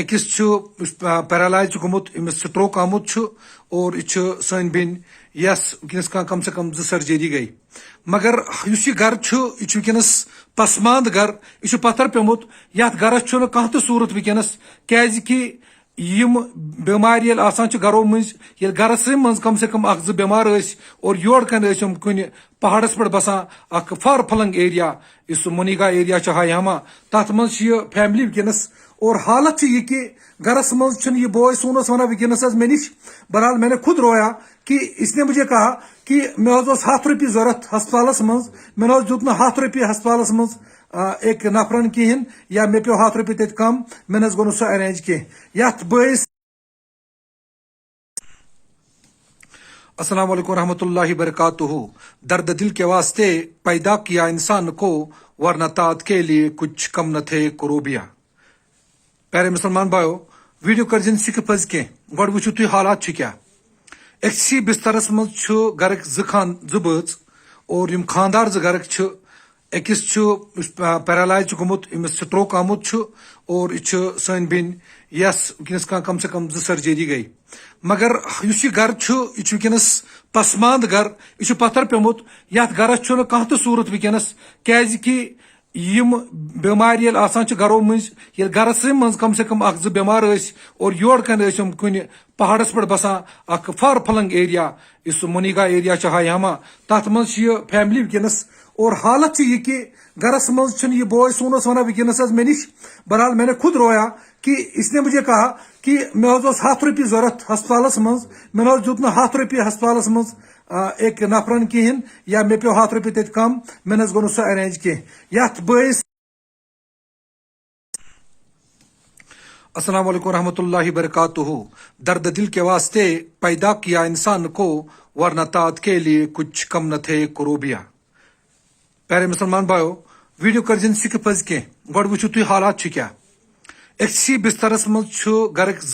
أکِس چھُ پیرالایز گوٚمُت أمِس سٹروک آمُت چھُ اور یہِ چھُ سٲنۍ بیٚنہِ یس وٕنکیٚنس کم سے کم 2 سرجری گٔے مگر یُس یہِ گرٕ چھُ یہِ چھُ وٕنکیٚنس پسماند گرٕ یہِ چھُ پتھر پیوٚمُت یتھ گرس چھُنہٕ کانٛہہ تہِ صوٗرت وٕنکیٚنس کیازِ کہِ یِم بٮ۪مارِ ییٚلہِ آسان چھِ گرو مٔنٛزۍ ییٚلہِ گرسٕے منٛز کم سے کم 1-2 بٮ۪مار ٲسۍ اور یورٕ کنۍ ٲسۍ یِم کُنہِ پہاڑس پٮ۪ٹھ بسان اکھ فار فلنگ ایریا یُس سُہ منیگا ایریا چھُ ہایاما تتھ منٛز چھِ یہِ فیملی وٕنکیٚنس اور حالت چھِ یہِ کہِ گرس منٛز چھُنہٕ یہِ بوے سون اوس ونان وٕنکیٚنس حظ مےٚ نِش بہرحال میں نے خود رویا کہ اس نے مجھے کہا کہ مےٚ حظ اوس 100 رۄپیہِ ضوٚرتھ ہسپتالس منٛز مےٚ نہ حظ دیُت نہٕ 100 رۄپیہِ ہسپتالس منٛز أکۍ نفرن کِہیٖنۍ یا مےٚ پیوٚو 100 رۄپیہِ تتہِ کم مےٚ نہ حظ گوٚو نہٕ سُہ ارینج کینٛہہ یتھ بٲیِس السلام علیکم ورحمۃ اللہ وبرکاتہ درد دل کے واسطے پیدا کیا انسان کو ورنہ تعت کے لیے کچھ کم نہ تھے کروبیا پیارے مسلمان بھائیو ویڈیو کرزن سکپ حظ کینٛہہ گۄڈٕ وٕچھِو تُہۍ حالات چھِ کیٛاہ أکسٕے بسترس منٛز چھُ گرٕکۍ 2 بٲژ اور یِم خاندار 2 گرٕکۍ چھِ أکِس چھُ پیرالایز گوٚمُت أمِس سٹروک آمُت چھُ اور یہِ چھُ سٲنۍ بیٚنہِ یس وٕنکیٚنس کم سے کم 2 سرجری گٔے مگر یُس یہِ گرٕ چھُ یہِ چھُ وٕنکیٚنس پسماند گرٕ یہِ چھُ پتھر پیوٚمُت یتھ گرس چھُنہٕ کانٛہہ تہِ صوٗرت وٕنکیٚنس کیازِ کہِ یِم بٮ۪مارِ ییٚلہِ آسان چھِ گرو مٔنٛزۍ ییٚلہِ گرسٕے منٛز کم سے کم 1-2 بٮ۪مار ٲسۍ اور یورٕ کنۍ ٲسۍ یِم کُنہِ پہاڑس پٮ۪ٹھ بسان اکھ فار فلنگ ایریا یُس سُہ منیگا ایریا چھُ ہایاما تتھ منٛز چھِ یہِ فیملی وٕنکیٚنس اور حالت چھِ یہِ کہِ گرس منٛز چھُنہٕ یہِ بوے سون اوس ونان وٕنکیٚنس حظ مےٚ نِش بہرحال میں نے خود رویا کہ اس نے مجھے کہا کہ مےٚ حظ اوس 100 رۄپیہِ ضوٚرتھ ہسپتالس منٛز مےٚ نہ حظ دیُت نہٕ 100 رۄپیہِ ہسپتالس منٛز أکۍ نفرن کِہیٖنۍ یا مےٚ پیوٚو 100 رۄپیہِ تتہِ کم مےٚ نہ حظ گوٚو نہٕ سُہ ارینج کینٛہہ یتھ بٲیِس السلام علیکم ورحمۃ اللہ وبرکاتہ درد دل کے واسطے پیدا کیا انسان کو ورنہ تعت کے لیے کچھ کم نہ تھے کروبیا پیارے مسلمان بھائیو ویڈیو کرزن سکپ حظ کینٛہہ گۄڈٕ وٕچھِو تُہۍ حالات چھِ کیٛاہ أکسٕے بسترس منٛز چھُ گرٕکۍ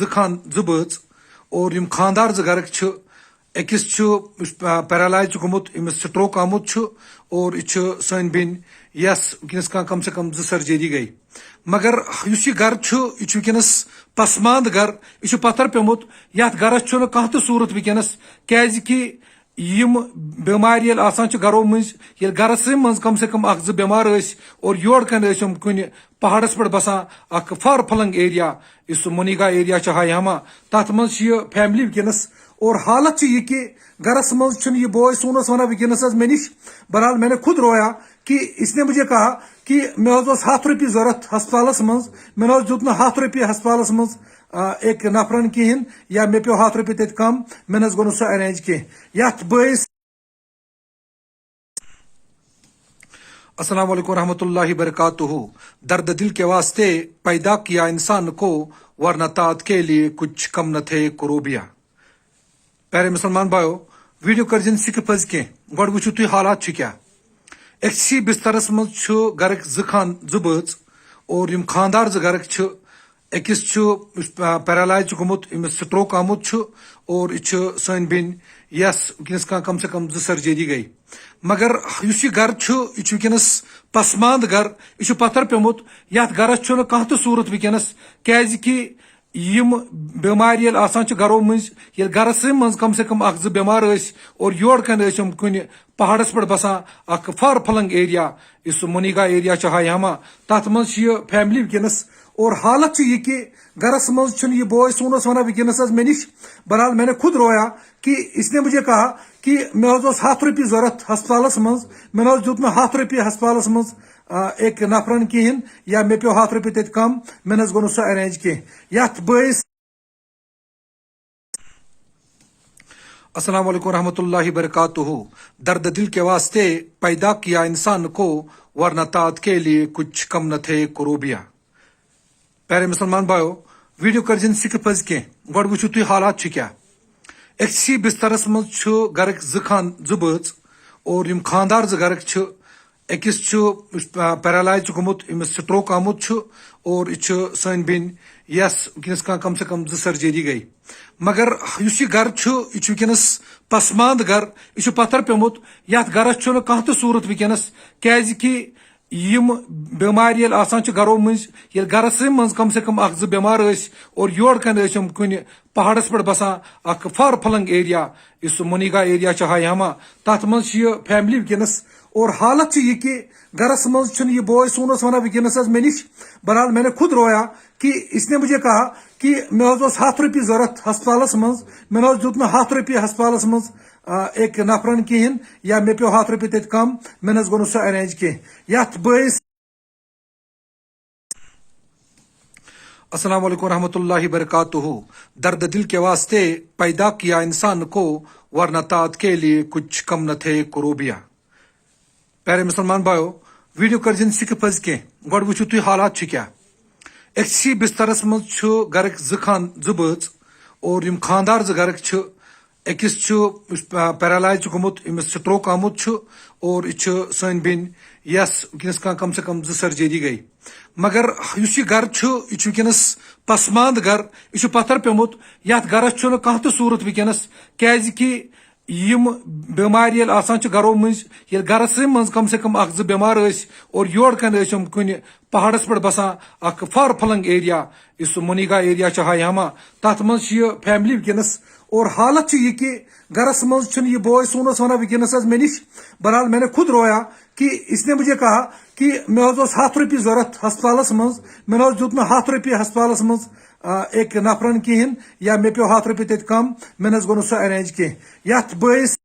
2 بٲژ اور یِم خاندار 2 گرٕکۍ چھِ أکِس چھُ پیرالایز گوٚمُت أمِس سٹروک آمُت چھُ اور یہِ چھُ سٲنۍ بیٚنہِ یس وٕنکیٚنس کم سے کم 2 سرجری گٔے مگر یُس یہِ گرٕ چھُ یہِ چھُ وٕنکیٚنس پسماند گرٕ یہِ چھُ پتھر پیوٚمُت یتھ گرس چھُنہٕ کانٛہہ تہِ صوٗرت وٕنکیٚنس کیازِ کہِ یِم بٮ۪مارِ ییٚلہِ آسان چھِ گرو مٔنٛزۍ ییٚلہِ گرسٕے منٛز کم سے کم 1-2 بٮ۪مار ٲسۍ اور یورٕ کنۍ ٲسۍ یِم کُنہِ پہاڑس پٮ۪ٹھ بسان اکھ فار فلنگ ایریا یُس سُہ منیگا ایریا چھُ ہایاما تتھ منٛز چھِ یہِ فیملی وٕنکیٚنس اور حالت چھِ یہِ کہِ گرس منٛز چھُنہٕ یہِ بوے سون اوس ونان وٕنکیٚنس حظ مےٚ نِش بہرحال میں نے خود رویا کہ اس نے مجھے کہا کہ مےٚ حظ اوس 100 رۄپیہِ ضوٚرتھ ہسپتالس منٛز مےٚ نہ حظ دیُت نہٕ 100 رۄپیہِ ہسپتالس منٛز أکۍ نفرن کِہیٖنۍ یا مےٚ پیوٚو 100 رۄپیہِ تتہِ کم مےٚ نہ حظ گوٚو نہٕ سُہ ارینج کینٛہہ یتھ بٲیِس السلام علیکم ورحمۃ اللہ وبرکاتہ درد دل کے واسطے پیدا کیا انسان کو ورنہ تعت کے لیے کچھ کم نہ تھے کروبیا پیارے مسلمان بھائیو ویڈیو کرزن سکپ حظ کینٛہہ گۄڈٕ وٕچھِو تُہۍ حالات چھِ کیٛاہ أکسٕے بسترس منٛز چھُ گرٕکۍ 2 بٲژ اور یِم خاندار 2 گرٕکۍ چھِ أکِس چھُ پیرالایز گوٚمُت أمِس سٹروک آمُت چھُ اور یہِ چھُ سٲنۍ بیٚنہِ یس وٕنکیٚنس کم سے کم 2 سرجری گٔے مگر یُس یہِ گرٕ چھُ یہِ چھُ وٕنکیٚنس پسماند گرٕ یہِ چھُ پتھر پیوٚمُت یتھ گرس چھُنہٕ کانٛہہ تہِ صوٗرت وٕنکیٚنس کیازِ کہِ یِم بٮ۪مارِ ییٚلہِ آسان چھِ گرو مٔنٛزۍ ییٚلہِ گرسٕے منٛز کم سے کم 1-2 بٮ۪مار ٲسۍ اور یورٕ کنۍ ٲسۍ یِم کُنہِ پہاڑس پٮ۪ٹھ بسان اکھ فار فلنگ ایریا یُس سُہ منیگا ایریا چھُ ہایاما تتھ منٛز چھِ یہِ فیملی وٕنکیٚنس اور حالت چھِ یہِ کہِ گرس منٛز چھُنہٕ یہِ بوے سون اوس ونان وٕنکیٚنس حظ مےٚ نِش بہرحال میں نے خود رویا کہ اس نے مجھے کہا کہ مےٚ حظ اوس 100 رۄپیہِ ضوٚرتھ ہسپتالس منٛز مےٚ نہ حظ دیُت نہٕ 100 رۄپیہِ ہسپتالس منٛز أکۍ نفرن کِہیٖنۍ یا مےٚ پیوٚو 100 رۄپیہِ تتہِ کم مےٚ نہ حظ گوٚو نہٕ سُہ ارینج کینٛہہ یتھ بٲیِس السلام علیکم ورحمۃ اللہ وبرکاتہ درد دل کے واسطے پیدا کیا انسان کو ورنہ تعت کے لیے کچھ کم نہ تھے کروبیا پیارے مسلمان بھائیو ویڈیو کرزن سکپ حظ کینٛہہ گۄڈٕ وٕچھِو تُہۍ حالات چھِ کیٛاہ أکسٕے بسترس منٛز چھُ گرٕکۍ 2 بٲژ اور یِم خاندار 2 گرٕکۍ چھِ أکِس چھُ پیرالایز گوٚمُت أمِس سٹروک آمُت چھُ اور یہِ چھُ سٲنۍ بیٚنہِ یس وٕنکیٚنس کم سے کم 2 سرجری گٔے مگر یُس یہِ گرٕ چھُ یہِ چھُ وٕنکیٚنس پسماند گرٕ یہِ چھُ پتھر پیوٚمُت یتھ گرس چھُنہٕ کانٛہہ تہِ صوٗرت وٕنکیٚنس کیازِ کہِ یم بیمار یل آسان چھ گرو مز یل گرس مز کم سے کم اخ زٕ بیمار ٲسۍ اور یور کن ٲسۍ کُنہِ پہاڑس پٮ۪ٹھ بسان اکھ فار فلنگ ایریا یُس منیگا ایریا چھ ہایاما تتھ منٛز چھِ یہِ فیملی ونکیٚنس اور حالت چھِ یہِ کہ گرس منٛز چھُنہٕ یہِ بوے سون اوس ونان ونکیٚنس حظ مےٚ نش بہرحال میں نے خود رویا کہ اس نے مجھے کہا کہ مےٚ حظ اوس 100 رۄپیہِ ضوٚرتھ ہسپتالس منٛز مےٚ نہ حظ دیُت نہٕ 100 رۄپیہِ ہسپتالس منٛز ایک نفرن کہین یا مےٚ پیٚو 100 رۄپیہِ تتہِ کم مےٚ نہ حظ گوٚو نہٕ سُہ ارینج کینٛہہ یتھ بٲیس السلام علیکم ورحمۃ اللہ وبرکاتہ درد دل کے واسطے پیدا کیا انسان کو ورنہ تعت کے لیے کچھ کم نہ تھے کروبیا پیارے مسلمان بھائیو ویڈیو کرجن سکپ حظ کی گۄڈٕ وٕچھِو تُہۍ حالات چھِ کیٛاہ أکسٕے بسترس منٛز چھُ گرٕکۍ زٕ بٲژ اور یِم خاندار زٕ گرٕکۍ چھِ أکِس چھُ پیرالایز چھُ گوٚمُت أمِس سٹروک آمُت چھُ اور یہِ چھُ سٲنۍ بیٚنہِ یس ونکیٚنس کم سے کم 2 سرجری گٔے مگر یُس یہِ گرٕ چھُ یہِ چھُ ونکیٚنس پسماند گرٕ یہِ چھُ پتھر پیوٚمُت یتھ گرس چھُنہٕ کانٛہہ تہِ صوٗرت ونکیٚنس کیازِ کہِ یم بیمار ییٚلہِ آسان چھِ گرو مٔنٛزۍ ییٚلہِ گرسٕے منٛز کم سے کم اکھ زٕ بیمار ٲسۍ اور یور کن ٲسۍ کُنہِ پہاڑس پٮ۪ٹھ بسان اکھ فار فلنگ ایریا یُس منیگا ایریا چھ ہایاما تتھ منٛز چھِ یہِ فیملی ونکیٚنس اور حالت چھِ یہِ کہ گرس منٛز چھُنہٕ یہِ بوے سون اوس ونان ونکیٚنس حظ مےٚ نش بہرحال میں نے خود رویا کہ اس نے مجھے کہا کہ مےٚ حظ اوس 100 رۄپیہِ ضوٚرتھ ہسپتالس منٛز مےٚ نہ حظ دیُت نہٕ 100 رۄپیہِ ہسپتالس منٛز ایک نفرن کہین یا مےٚ پیٚو 100 رۄپیہِ تتہِ کم مےٚ نہ حظ گوٚو نہٕ سُہ ارینج کینٛہہ یتھ بٲیس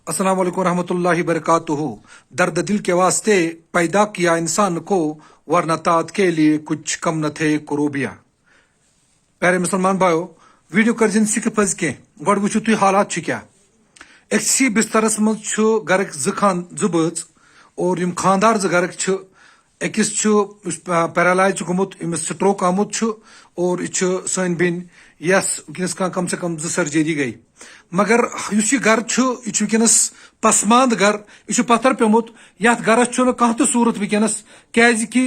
السلام علیکم ورحمۃ اللہ وبرکاتہ درد دل کے واسطے پیدا کیا انسان کو ورنہ تعت کے لیے کچھ کم نہ تھے کروبیا پیارے مسلمان بھائیو ویڈیو کرجن سکپ حظ کی گۄڈٕ وٕچھِو تُہۍ حالات چھِ کیٛاہ أکسٕے بسترس منٛز چھُ گرٕکۍ زٕ بٲژ اور یِم خاندار زٕ گرٕکۍ چھِ أکِس چھُ پیرالایز چھُ گوٚمُت أمِس سٹروک آمُت چھُ اور یہِ چھُ سٲنۍ بیٚنہِ یس ونکیٚنس کم سے کم 2 سرجری گٔے مگر یُس یہِ گرٕ چھُ یہِ چھُ ونکیٚنس پسماند گرٕ یہِ چھُ پتھر پیوٚمُت یتھ گرس چھُنہٕ کانٛہہ تہِ صوٗرت ونکیٚنس کیازِ کہِ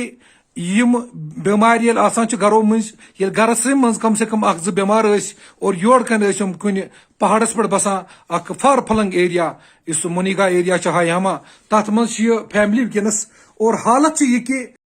یم بیمار ییٚلہِ آسان چھِ گرو مٔنٛزۍ ییٚلہِ گرسٕے منٛز کم سے کم اکھ زٕ بیمار ٲسۍ اور یور کن ٲسۍ کُنہِ پہاڑس پٮ۪ٹھ بسان اکھ فار فلنگ ایریا یُس منیگا ایریا چھ ہایاما تتھ منٛز چھِ یہِ فیملی ونکیٚنس اور حالت چھِ یہِ کہ